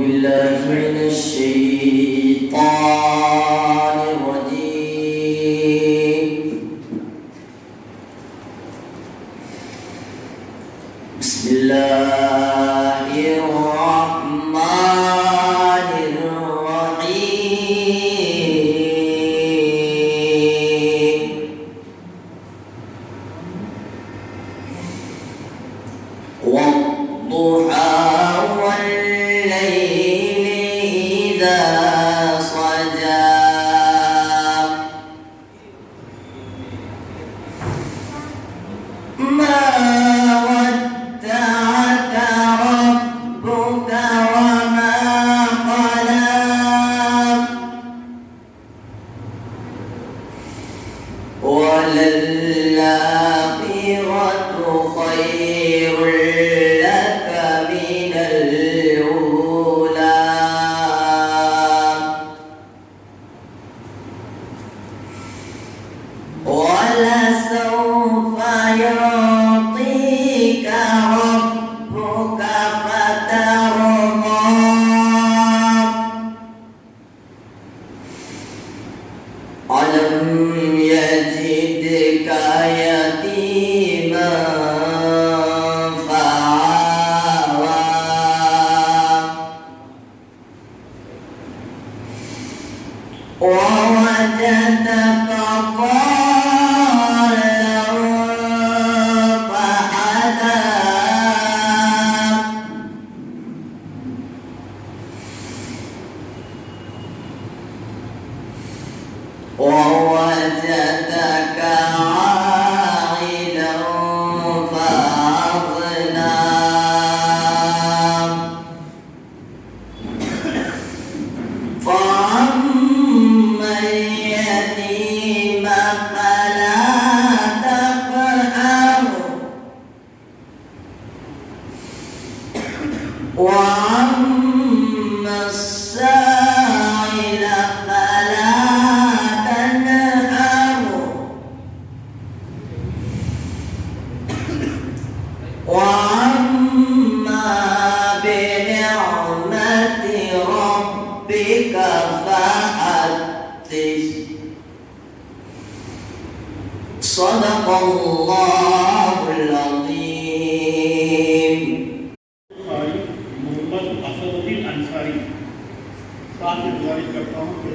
بالله من الشيطان الرجيم. بسم الله الرحمن الرحيم. والضحى والليل إذا سجى ما ودعك ربك وما قلى وللآخرة خير لك من الأولى ولسوف يعطيك ربك فترضى ألم يجدك يتيما فآوى ووجدك ضالا فهدى ووجدك عائلا فأغنى فأما اليتيم فلا تقهر وأما السائل فلا تنهر وأما بنعمة ربك فحدث. صدق الله العظيم. محمد اسدالدین انصاری ساتھ میں گزارش کرتا ہوں کہ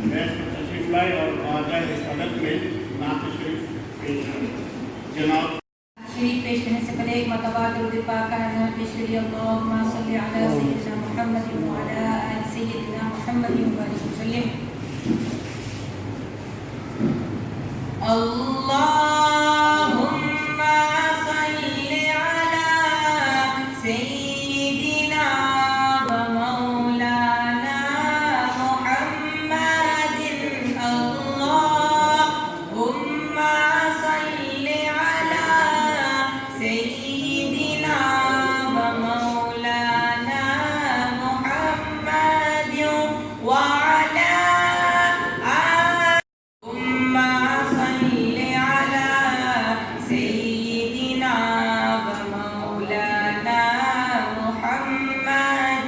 میں تشریف لائے اور آجائے رسالت میں نعت شریف پیش کریں. جناب شریف پیش کرنے سے پہلے ایک مرتبہ درود پاک کا نام پیش کریے. اللہم صلی علی سیدنا محمد وعلی آل سیدنا محمد وبارک وسلم. اللہم صلی علی سیدنا و مولانا محمد. اللہم صلی علی سیدنا و مولانا محمد وعلی اللہم صلی علی سیدنا و مولانا محمد.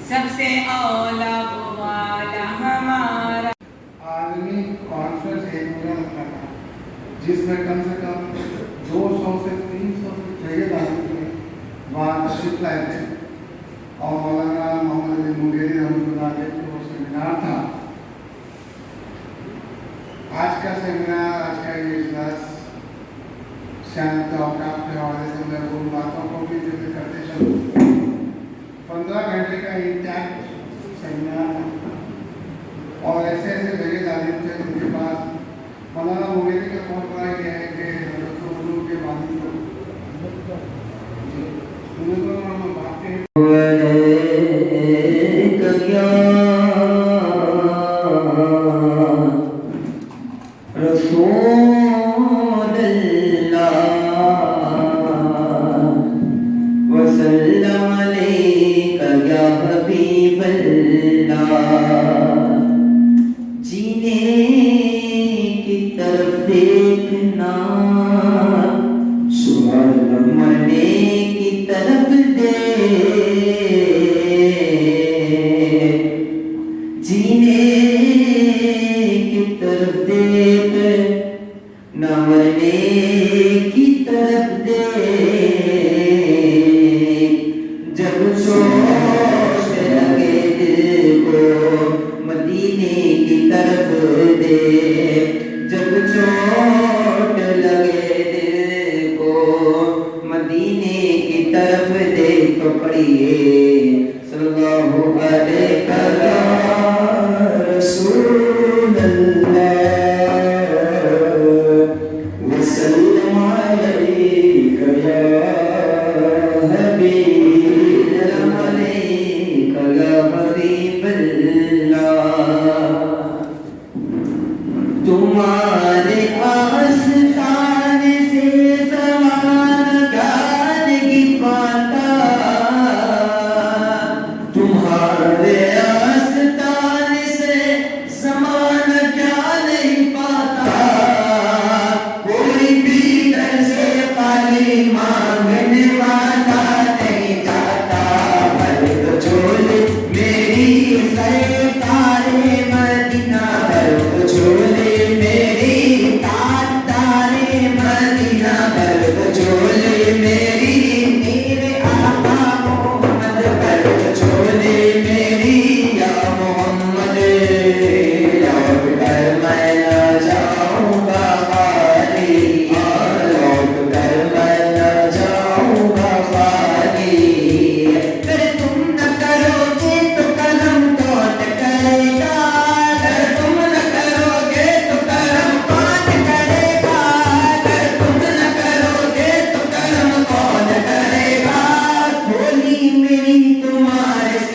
سب سے اولا والا ہمارا عالمی کانفرنس ایک ملین تھا جس میں کم سے کم 200 سے 300 جگہ داری تھے وہاں تشریف لائے تھے اور مولانا محمد علی مغیری رحمۃ اللہ علیہ کا وہ سیمینار تھا. آج کا سیمینار آج کا یہ اجلاس سیانت اوقات کے حوالے سے میں ان باتوں کو بھی ذکر کرتے چلوں. 15 گھنٹے کا انٹیک سیمینار ہے اور ایسے ایسے جگہ داری تھے جن کے پاس مولانا مغیری کا بہت بڑا یہ ہے کہ اردو کے بانی کو ہم باتیں رسول اللہ وسلم علیک یا حبیب اللہ. جینے کی طرف دیکھنا سوال مرنے کی طرف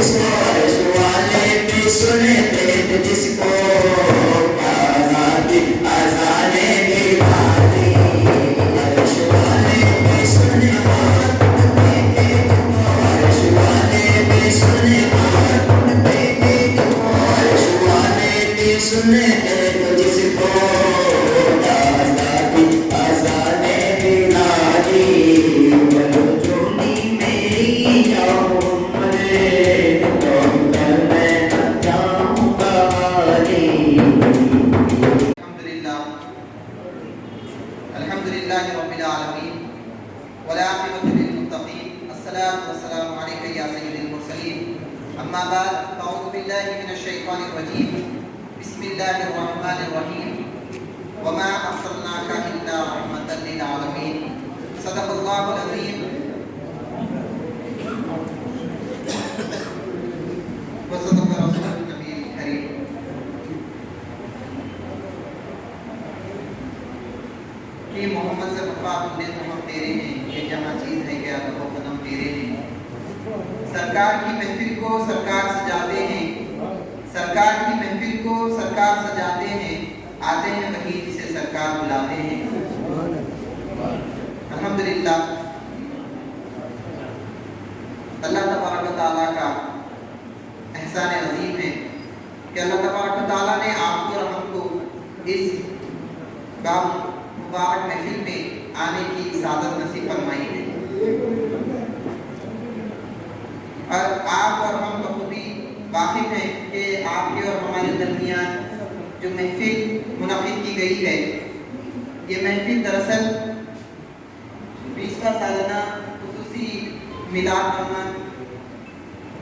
جس کو عرش والے بھی سنتے تھے جس کو آزادی آزانے دلا دی عرش والے بھی سننے عرش والے بھی سننے عرش والے بھی سننے جس کو آزادی آزانے دلا دی بلو چولی میری جاؤ الحمد لله رب العالمين والعاقبة للمتقين الصلاة والسلام عليك يا سيد المرسلين أما بعد فأعوذ بالله من الشيطان الرجيم بسم الله الرحمن الرحيم وما أرسلناك إلا رحمة للعالمين صدق الله العظيم وصدق رسول النبي الكريم. کہ محمد سے مفاد نے تو ہم تیرے ہیں، یہ جہاں چیز ہے کیا تو قدم تیرے ہیں. سرکار کی محفل کو سرکار سجاتے ہیں، سرکار کی محفل کو سرکار سجاتے ہیں، آتے ہیں وہی جسے سرکار بلاتے ہیں. الحمدللہ اللہ تبارک و تعالیٰ کا احسان عظیم ہے کہ اللہ تبارک و تعالیٰ نے آپ کو اور ہم کو اس مبارک محفل میں آنے کی سعادت نصیب فرمائی ہے. اور آپ اور ہم بخوبی واقف ہیں کہ آپ کے اور ہمارے درمیان جو محفل منعقد کی گئی ہے، یہ محفل دراصل 20واں سالانہ خصوصی میلاد نامہ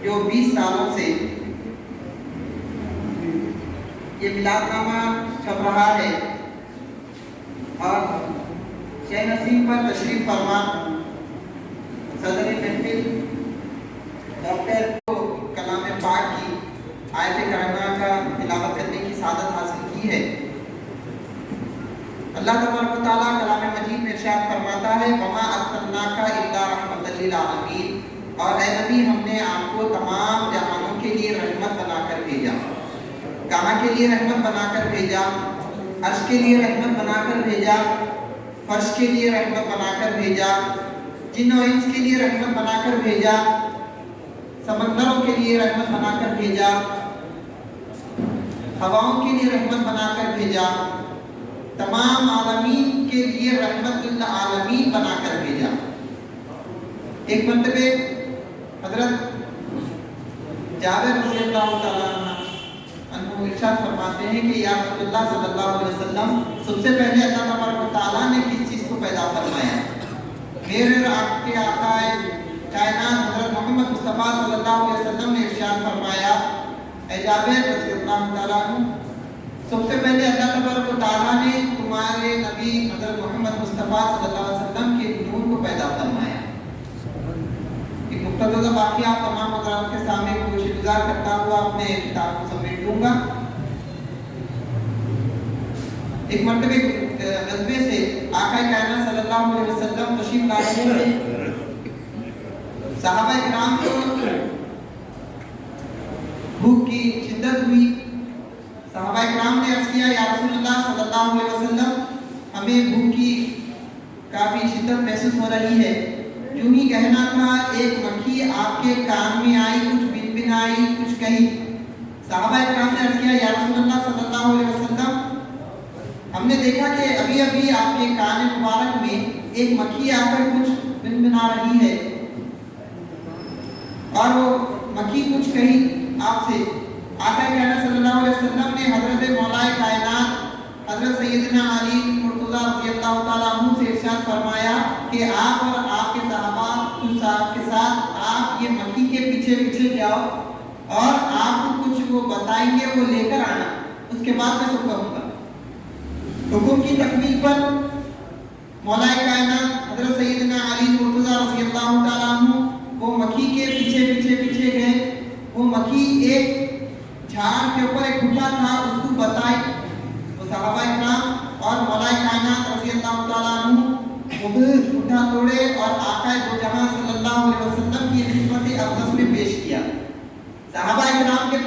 جو 20 سالوں سے یہ میلاد نامہ چھپ رہا ہے، اور شہ نسیم پر تشریف فرما صدر محفل ڈاکٹر کو کلام پاک کی آیت کریمہ کا تلاوت کرنے کی سعادت حاصل کی ہے. اللہ تبارک و تعالیٰ کلام مجید میں ارشاد فرماتا ہے وَمَا أَرْسَلْنَاكَ إِلَّا رَحْمَةً لِّلْعَالَمِينَ، اور اے نبی ہم نے آپ کو تمام جہانوں کے لیے رحمت بنا کر بھیجا. کہاں کے لیے رحمت بنا کر بھیجا؟ عرش کے لیے رحمت بنا کر بھیجا، فرش کے لیے رحمت بنا کر بھیجا، جن و انس کے لیے رحمت بنا کر بھیجا، سمندروں کے لیے رحمت بنا کر بھیجا، ہواؤں کے لیے رحمت بنا کر بھیجا، تمام عالمین کے لیے رحمت للعالمین بنا کر بھیجا. ایک مرتبہ حضرت جابر رضی اللہ تعالیٰ عنہ ارشاد فرماتے ہیں کہ یا رسول اللہ صلی اللہ علیہ وسلم سب سے پہلے اللہ تبارک و تعالیٰ نے کس چیز کو پیدا فرمایا؟ میرے اور آپ کے آقا کائنات حضرت محمد مصطفیٰ صلی اللہ علیہ وسلم نے ارشاد فرمایا اے جابر رضی اللہ تعالیٰ عنہ سب سے پہلے اللہ تبارک و تعالیٰ نے تمہارے نبی حضرت محمد مصطفیٰ صلی اللہ علیہ وسلم کے نور کو پیدا فرمایا. ایک مختصر واقعہ تمام حضرات کے سامنے کوشش گزار کرتا ہوا اپنے کتاب کو سمیٹ لوں گا. ایک مرتبہ غزوے سے آقا کائنات صلی اللہ علیہ وسلم تشریف لا رہے تھے. صحابہ کرام کو بھوک کی شدت ہوئی. صحابہ کرام نے عرض کیا یا رسول اللہ صلی اللہ علیہ وسلم ہمیں بھوک کی کافی شدت محسوس ہو رہی ہے. یوں ہی کہنا تھا ایک مکھی آپ کے کان میں آئی، کچھ بن بن آئی، کچھ کہی. صحابہ کرام نے عرض کیا یا رسول اللہ صلی اللہ علیہ وسلم ہم نے دیکھا کہ ابھی ابھی آپ کے کان مبارک میں ایک مکھی آ کر کچھ بن بنا رہی ہے، اور وہ مکھی کچھ کہی آپ سے. آقا کائنات صلی اللہ علیہ وسلم نے حضرت مولا کائنات حضرت سیدنا علی مرتضیٰ رضی اللہ تعالیٰ عنہ سے ارشاد فرمایا کہ آپ اور آپ کے صحابہ کے ساتھ آپ یہ مکھی کے پیچھے پیچھے جاؤ اور آپ کو کچھ وہ بتائیں گے وہ لے کر آنا، اس کے بعد میں سب کہوں گا. حکم کی تکمیل پر مولا کائنات حضرت سیدنا علی مرتضیٰ رضی اللہ تعالیٰ عنہ وہ مکھی کے پیچھے گئے. وہ مکھی ایک جھاڑ کے اوپر ایک گھٹا تھا، اس کو بتائی. وہ صحابہ کرام اور مولا کائنات رضی اللہ تعالیٰ عنہ وہ گھٹا توڑے اور آقا دو جہاں صلی اللہ علیہ وسلم کی خدمت اقدس میں پیش کیا.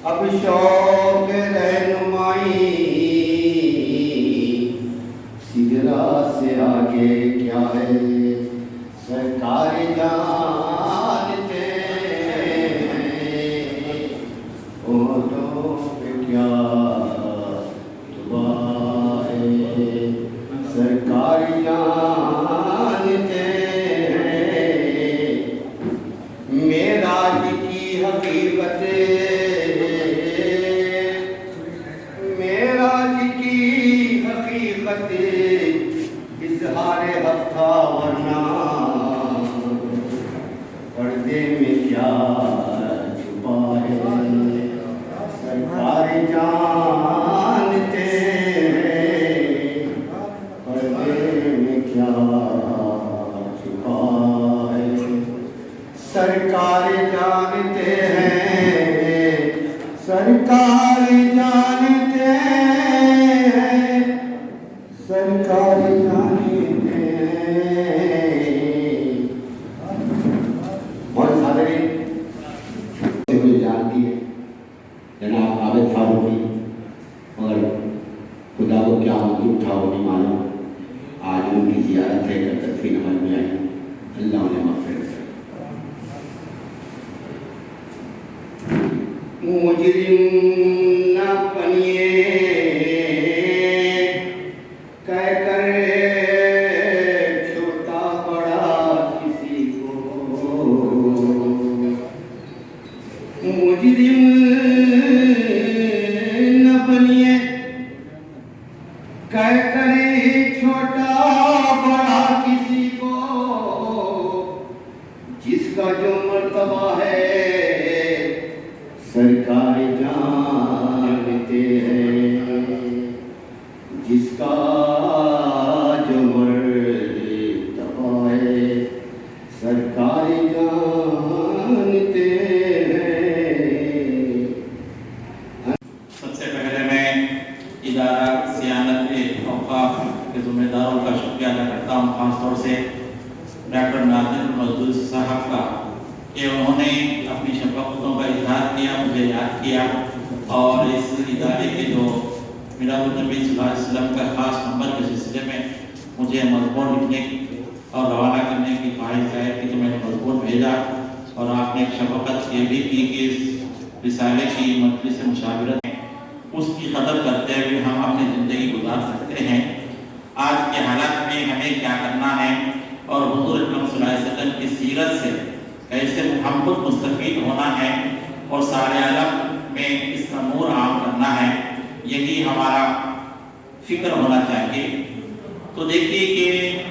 اب شوق رہنمائی سگرا سے آگے کیا ہے سرکار جانتے ہیں ہونٹوں پہ کیا دعا ہے سرکار جانتے ہیں معراج کی حقیقت اظہار حق تھا ورنہ پردے میں کیا چھپا ہے سرکار جانتے ہیں پردے میں کیا چھپا ہے سرکار جانتے ہیں سرکار جانتے ہیں سرکار جانتے ہیں بہت حاضرین مجھے جانتی ہے جناب عابد فاروقی مگر خدا کو کیا منظور تھا وہ نہیں معلوم آج ان کی زیارت ہے کر تدفین عمل میں آئی اللہ انہیں مغفرت کرے مجرم نہ بنیے سرکار جانتے ہیں جس کا جو مرتبہ ہے سرکار جانتے ہیں سب سے پہلے میں ادارہ صیانت اوقاف کے ذمہ داروں کا شکریہ ادا کرتا ہوں خاص طور سے ڈاکٹر ناظر مزدور صاحب کا کہ انہوں نے اپنی شفقتوں کا اظہار کیا مجھے یاد کیا اور اس ادارے کے جو میراد النبی صلی اللہ علیہ وسلم کا خاص نمبر کے سلسلے میں مجھے مضمون لکھنے اور روانہ کرنے کی خواہش ظاہر کی تو میں نے مضمون بھیجا اور آپ نے ایک شفقت یہ بھی کی کہ اس رسالے کی مجلس مشاورت ہے اس کی قدر کرتے ہوئے ہم اپنی زندگی گزار سکتے ہیں آج کے حالات میں ہمیں کیا کرنا ہے اور حضور اکرم صلی اللہ علیہ وسلم کی سیرت سے کیسے ہم خود مستفید ہونا ہے اور سارے عالم میں اس کا نور عام کرنا ہے یہی ہمارا فکر ہونا چاہیے تو دیکھیے کہ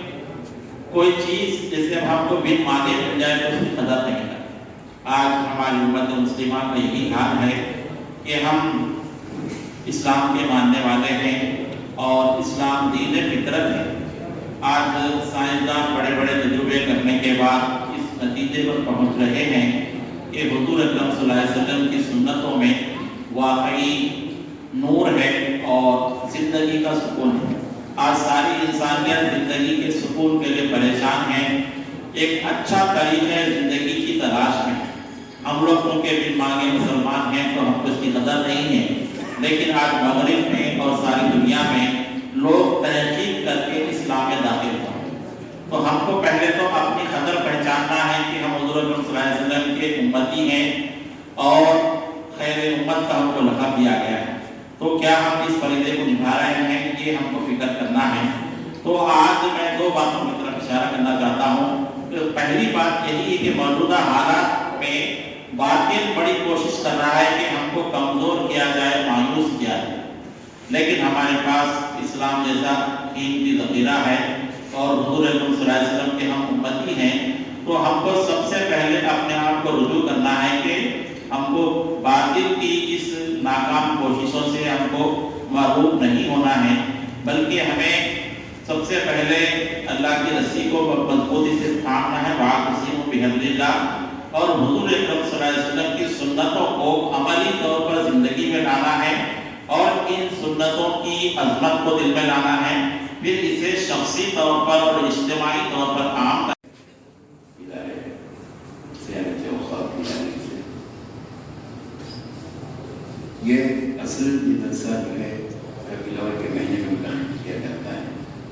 کوئی چیز جیسے ہم کو بن مانگے مل جائے تو اس کی قدر نہیں کرتے آج ہماری امت مسلمہ کا یہی حال ہے کہ ہم اسلام کے ماننے والے ہیں اور اسلام دین فطرت ہے آج سائنسدان بڑے بڑے تجربے کرنے کے بعد اس نتیجے پر پہنچ رہے ہیں کہ حضور اکرم صلی اللہ علیہ وسلم کی سنتوں میں واقعی نور ہے اور زندگی کا سکون ہے آج ساری انسانیت زندگی کے سکون کے لیے پریشان ہے ایک اچھا طریقہ زندگی کی تلاش میں ہم لوگ کیونکہ بن مانگے مسلمان ہیں تو ہم کو اس کی قدر نہیں ہے لیکن آج مغرب میں اور ساری دنیا میں لوگ تحقیق کر کے اسلام میں داخل ہوتے ہیں تو ہم کو پہلے تو اپنی قدر پہچاننا ہے کہ ہم حضور اکرم صلی اللہ علیہ وسلم کے امتی ہیں اور خیر امت کا ہم کو لقب دیا گیا ہے تو کیا ہم اس فریضے کو نبھا رہے ہیں یہ ہم کو فکر کرنا ہے تو آج میں دو باتوں کی طرف اشارہ کرنا چاہتا ہوں پہلی بات یہی ہے کہ موجودہ حالات میں باطل بڑی کوشش کر رہا ہے کہ ہم کو کمزور کیا جائے مایوس کیا جائے لیکن ہمارے پاس اسلام جیسا قیمتی ذخیرہ ہے اور حضور اکرم صلی اللہ علیہ وسلم کے ہم امتی ہیں تو ہم کو سب سے پہلے اپنے آپ کو رجوع کرنا ہے کہ ہم کو باطل کی اس ناکام کوششوں سے ہم کو محروم نہیں ہونا ہے بلکہ ہمیں سب سے پہلے اللہ کی رسی کو مضبوطی سے تھامنا ہے واقعی بحمد اللہ اور حضور اکرم صلی اللہ علیہ وسلم کی سنتوں کو عملی طور پر زندگی میں لانا ہے اور ان سنتوں کی عظمت کو دل میں لانا ہے پھر اسے شخصی طور پر اور اجتماعی طور پر عام کرنا اصل یہ جلسہ جو ہے ربیع الاول کے مہینے میں منعقد کیا جاتا ہے،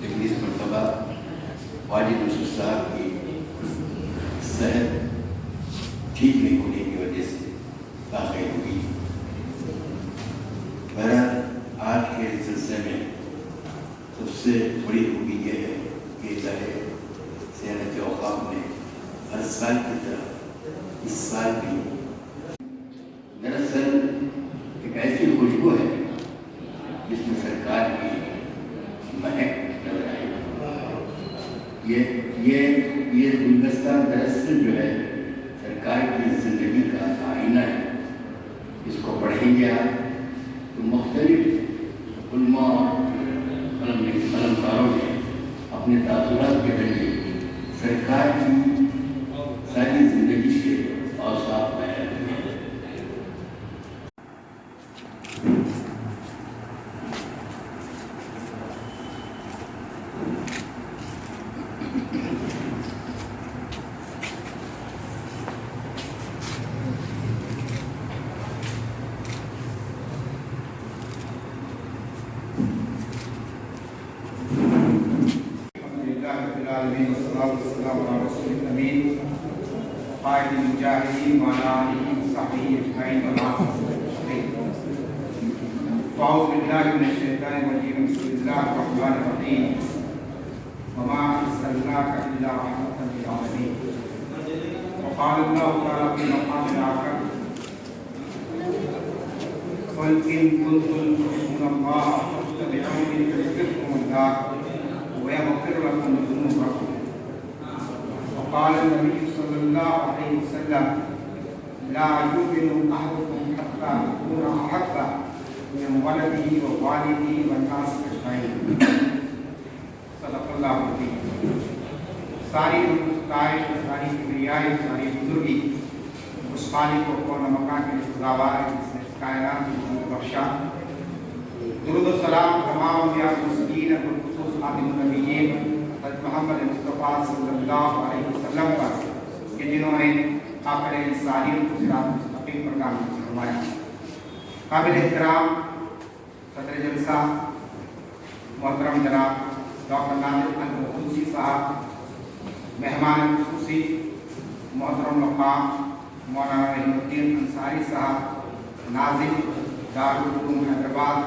لیکن اس مرتبہ والد یوسف صاحب کی صحت ٹھیک نہیں ہونے کی وجہ سے تاخیر ہوئی۔ بہرحال آج کے سلسلے میں سب سے بڑی خوبی یہ ہے کہ ادارے سیاحت اوقاف نے ہر سال کی طرح اس سال بھی دراصل ایک ایسی خوشبو ہے جس میں سرکار کی مہک نظر آئی۔ یہ گلدستہ دراصل جو ہے سرکار کی زندگی کا آئینہ ہے۔ اس کو پڑھیں گے آپ تو مختلف علماء اور قلمکاروں نے اپنے تاثرات کے ذریعے سرکار کی ساری زندگی کے اوصاف بیان کیے ہیں۔ والسلام على رسول الأمين قائد المجاهدين وعلى آله وصحبه أجمعين أعوذ بالله من الشيطان الرجيم بسم الله الرحمن الرحيم وما أرسلناك إلا رحمة للعالمين وقال الله تعالى في مقام آخر قل إن كنتم تحبون الله فاتبعوني يحببكم الله ويغفر لكم ذنوبكم وقال النبي صلى الله عليه وسلم لا يؤمن أحدكم حتى يكون أحب من ولده ووالده والناس أجمعين صدق الله العظيم۔ ساری ستائش ساری کبریائی ساری بزرگی اس خالق و کون مکان کے خداوار جس نے کائنات کو وجود بخشا۔ درود و سلام تمام انبیاء و مرسلین بالخصوص خاتم النبیین حضرت محمد مصطفیٰ صلی اللہ علیہ وسلم پر کہ جنہوں نے آخر انسانیت کو صراط مستقیم پر گامزن فرمایا۔ قابل احترام صدر جلسہ محترم جناب ڈاکٹر نادر الخصوصی صاحب، مہمان خصوصی محترم مقام مولانا رحیم الدین انصاری صاحب، ناظم دارالعلوم حیدرآباد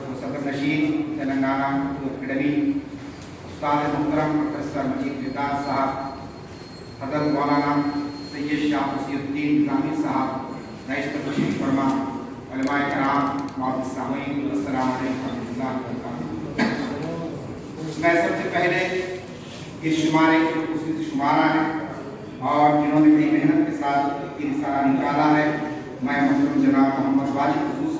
و صدر نشین تلنگانہ اردو اکیڈمی، استاد محترم پروفیسر مجید وداد صاحب، حضرت مولانا سید شاہ وصی الدین نظامی صاحب، رئیس تشریف فرما، علماء کرام، معزز سامعین، السلام علیکم ورحمۃ اللہ وبرکاتہ۔ میں سب سے پہلے اس شمارے کے خصوصی شمارہ ہے اور جنہوں نے بڑی محنت کے ساتھ یہ رسالہ نکالا ہے، میں محترم جناب محمد واجد خصوصی